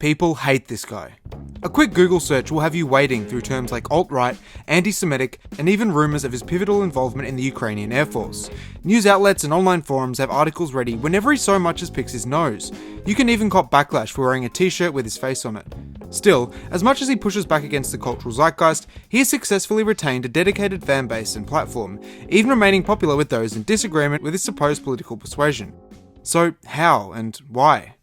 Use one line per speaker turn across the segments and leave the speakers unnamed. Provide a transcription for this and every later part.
People hate this guy. A quick Google search will have you wading through terms like alt-right, anti-Semitic, and even rumours of his pivotal involvement in the Ukrainian Air Force. News outlets and online forums have articles ready whenever he so much as picks his nose. You can even cop backlash for wearing a t-shirt with his face on it. Still, as much as he pushes back against the cultural zeitgeist, he has successfully retained a dedicated fanbase and platform, even remaining popular with those in disagreement with his supposed political persuasion. So how and why?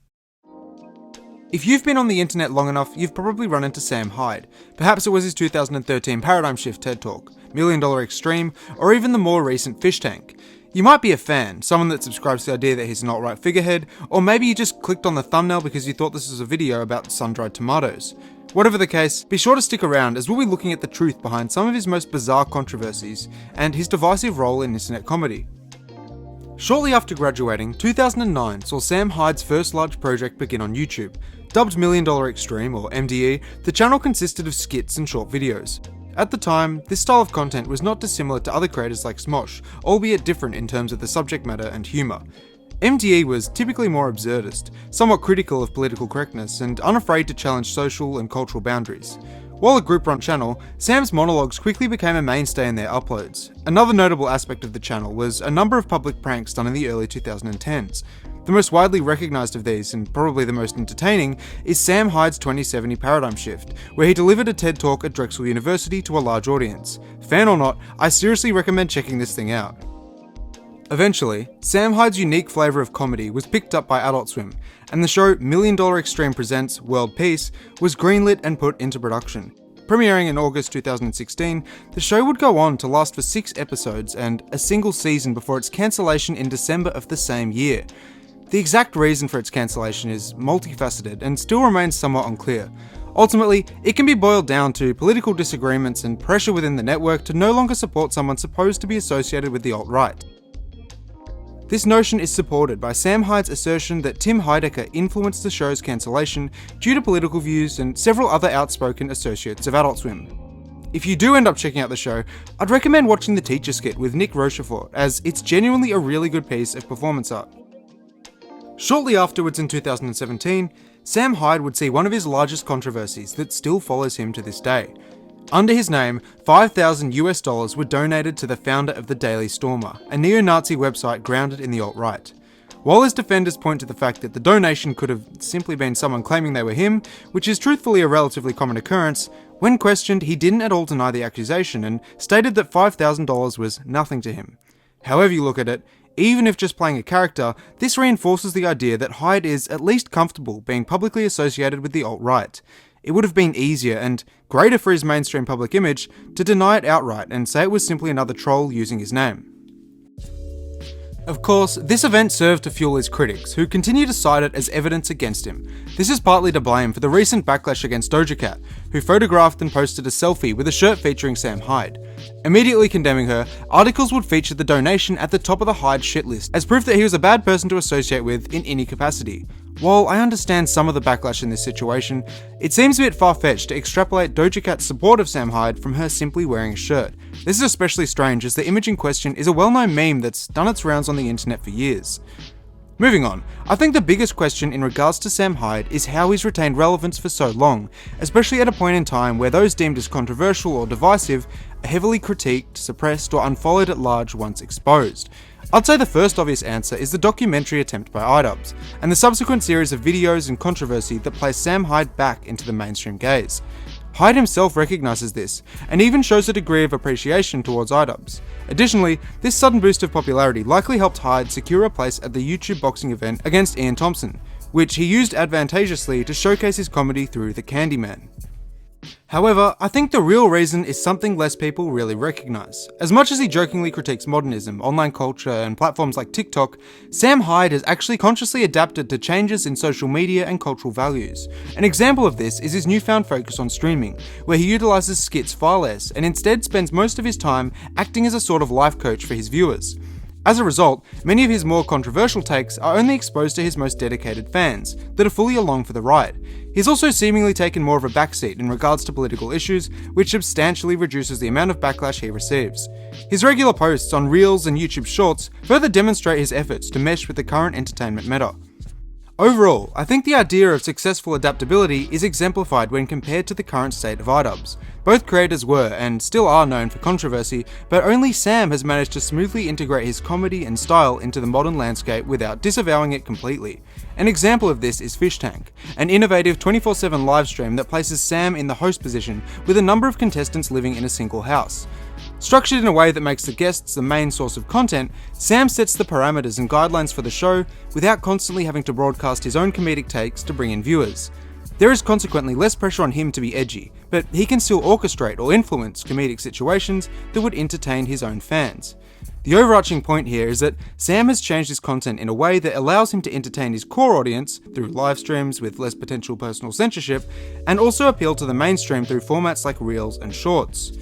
If you've been on the internet long enough, you've probably run into Sam Hyde. Perhaps it was his 2013 Paradigm Shift TED Talk, $1 Million Extreme, or even the more recent Fish Tank. You might be a fan, someone that subscribes to the idea that he's an alt-right figurehead, or maybe you just clicked on the thumbnail because you thought this was a video about sun-dried tomatoes. Whatever the case, be sure to stick around as we'll be looking at the truth behind some of his most bizarre controversies, and his divisive role in internet comedy. Shortly after graduating, 2009 saw Sam Hyde's first large project begin on YouTube. Dubbed $1 Million Extreme, or MDE, the channel consisted of skits and short videos. At the time, this style of content was not dissimilar to other creators like Smosh, albeit different in terms of the subject matter and humour. MDE was typically more absurdist, somewhat critical of political correctness, and unafraid to challenge social and cultural boundaries. While a group-run channel, Sam's monologues quickly became a mainstay in their uploads. Another notable aspect of the channel was a number of public pranks done in the early 2010s. The most widely recognised of these, and probably the most entertaining, is Sam Hyde's 2070 Paradigm Shift, where he delivered a TED Talk at Drexel University to a large audience. Fan or not, I seriously recommend checking this thing out. Eventually, Sam Hyde's unique flavour of comedy was picked up by Adult Swim, and the show $1 Million Extreme Presents World Peace was greenlit and put into production. Premiering in August 2016, the show would go on to last for 6 episodes and a single season before its cancellation in December of the same year. The exact reason for its cancellation is multifaceted and still remains somewhat unclear. Ultimately, it can be boiled down to political disagreements and pressure within the network to no longer support someone supposed to be associated with the alt-right. This notion is supported by Sam Hyde's assertion that Tim Heidecker influenced the show's cancellation due to political views and several other outspoken associates of Adult Swim. If you do end up checking out the show, I'd recommend watching the teacher skit with Nick Rochefort, as it's genuinely a really good piece of performance art. Shortly afterwards in 2017, Sam Hyde would see one of his largest controversies that still follows him to this day. Under his name, $5,000 were donated to the founder of the Daily Stormer, a neo-Nazi website grounded in the alt-right. While his defenders point to the fact that the donation could have simply been someone claiming they were him, which is truthfully a relatively common occurrence, when questioned he didn't at all deny the accusation and stated that $5,000 was nothing to him. However you look at it, even if just playing a character, this reinforces the idea that Hyde is at least comfortable being publicly associated with the alt-right. It would have been easier and greater for his mainstream public image to deny it outright and say it was simply another troll using his name. Of course, this event served to fuel his critics, who continue to cite it as evidence against him. This is partly to blame for the recent backlash against Doja Cat, who photographed and posted a selfie with a shirt featuring Sam Hyde. Immediately condemning her, articles would feature the donation at the top of the Hyde shit list, as proof that he was a bad person to associate with in any capacity. While I understand some of the backlash in this situation, it seems a bit far-fetched to extrapolate Doja Cat's support of Sam Hyde from her simply wearing a shirt. This is especially strange as the image in question is a well-known meme that's done its rounds on the internet for years. Moving on, I think the biggest question in regards to Sam Hyde is how he's retained relevance for so long, especially at a point in time where those deemed as controversial or divisive are heavily critiqued, suppressed, or unfollowed at large once exposed. I'd say the first obvious answer is the documentary attempt by Idubbbz, and the subsequent series of videos and controversy that place Sam Hyde back into the mainstream gaze. Hyde himself recognises this, and even shows a degree of appreciation towards Idubbbz. Additionally, this sudden boost of popularity likely helped Hyde secure a place at the YouTube boxing event against Ian Thompson, which he used advantageously to showcase his comedy through the Candyman. However, I think the real reason is something less people really recognise. As much as he jokingly critiques modernism, online culture, and platforms like TikTok, Sam Hyde has actually consciously adapted to changes in social media and cultural values. An example of this is his newfound focus on streaming, where he utilises skits far less and instead spends most of his time acting as a sort of life coach for his viewers. As a result, many of his more controversial takes are only exposed to his most dedicated fans, that are fully along for the ride. He's also seemingly taken more of a backseat in regards to political issues, which substantially reduces the amount of backlash he receives. His regular posts on Reels and YouTube Shorts further demonstrate his efforts to mesh with the current entertainment meta. Overall, I think the idea of successful adaptability is exemplified when compared to the current state of Idubbbz. Both creators were, and still are, known for controversy, but only Sam has managed to smoothly integrate his comedy and style into the modern landscape without disavowing it completely. An example of this is Fish Tank, an innovative 24/7 livestream that places Sam in the host position with a number of contestants living in a single house. Structured in a way that makes the guests the main source of content, Sam sets the parameters and guidelines for the show without constantly having to broadcast his own comedic takes to bring in viewers. There is consequently less pressure on him to be edgy, but he can still orchestrate or influence comedic situations that would entertain his own fans. The overarching point here is that Sam has changed his content in a way that allows him to entertain his core audience through live streams with less potential personal censorship, and also appeal to the mainstream through formats like Reels and Shorts.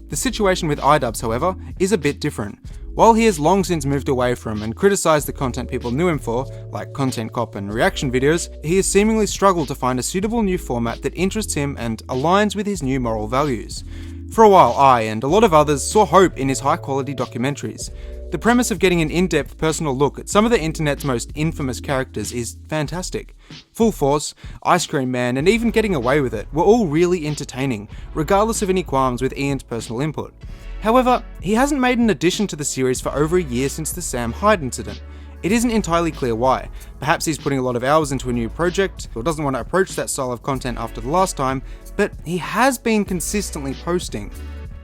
The situation with Idubbbz, however, is a bit different. While he has long since moved away from and criticised the content people knew him for, like content cop and reaction videos, he has seemingly struggled to find a suitable new format that interests him and aligns with his new moral values. For a while, I and a lot of others saw hope in his high-quality documentaries. The premise of getting an in-depth personal look at some of the internet's most infamous characters is fantastic. Full Force, Ice Cream Man, and even Getting Away With It were all really entertaining, regardless of any qualms with Ian's personal input. However, he hasn't made an addition to the series for over a year since the Sam Hyde incident. It isn't entirely clear why. Perhaps he's putting a lot of hours into a new project, or doesn't want to approach that style of content after the last time, but he has been consistently posting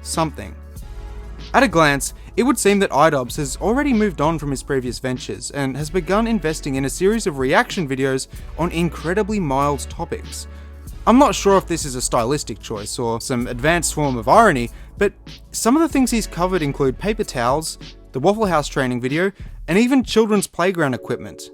something. At a glance, it would seem that Idubbbz has already moved on from his previous ventures and has begun investing in a series of reaction videos on incredibly mild topics. I'm not sure if this is a stylistic choice or some advanced form of irony, but some of the things he's covered include paper towels, the Waffle House training video, and even children's playground equipment.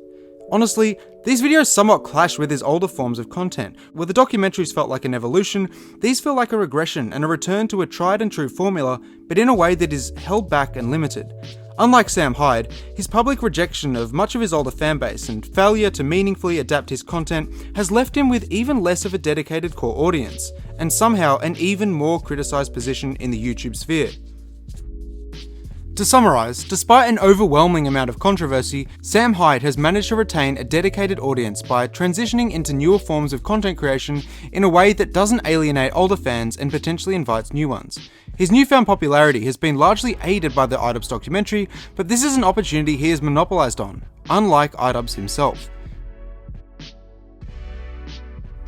Honestly, these videos somewhat clash with his older forms of content. Where the documentaries felt like an evolution, these feel like a regression and a return to a tried and true formula, but in a way that is held back and limited. Unlike Sam Hyde, his public rejection of much of his older fanbase and failure to meaningfully adapt his content has left him with even less of a dedicated core audience, and somehow an even more criticised position in the YouTube sphere. To summarise, despite an overwhelming amount of controversy, Sam Hyde has managed to retain a dedicated audience by transitioning into newer forms of content creation in a way that doesn't alienate older fans and potentially invites new ones. His newfound popularity has been largely aided by the Idubbbz documentary, but this is an opportunity he has monopolised on, unlike Idubbbz himself.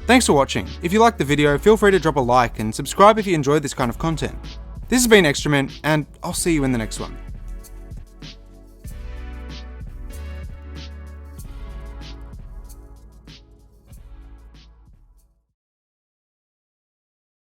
Thanks for watching. If you liked the video, feel free to drop a like and subscribe if you enjoyed this kind of content. This has been Extra Mint, and I'll see you in the next one.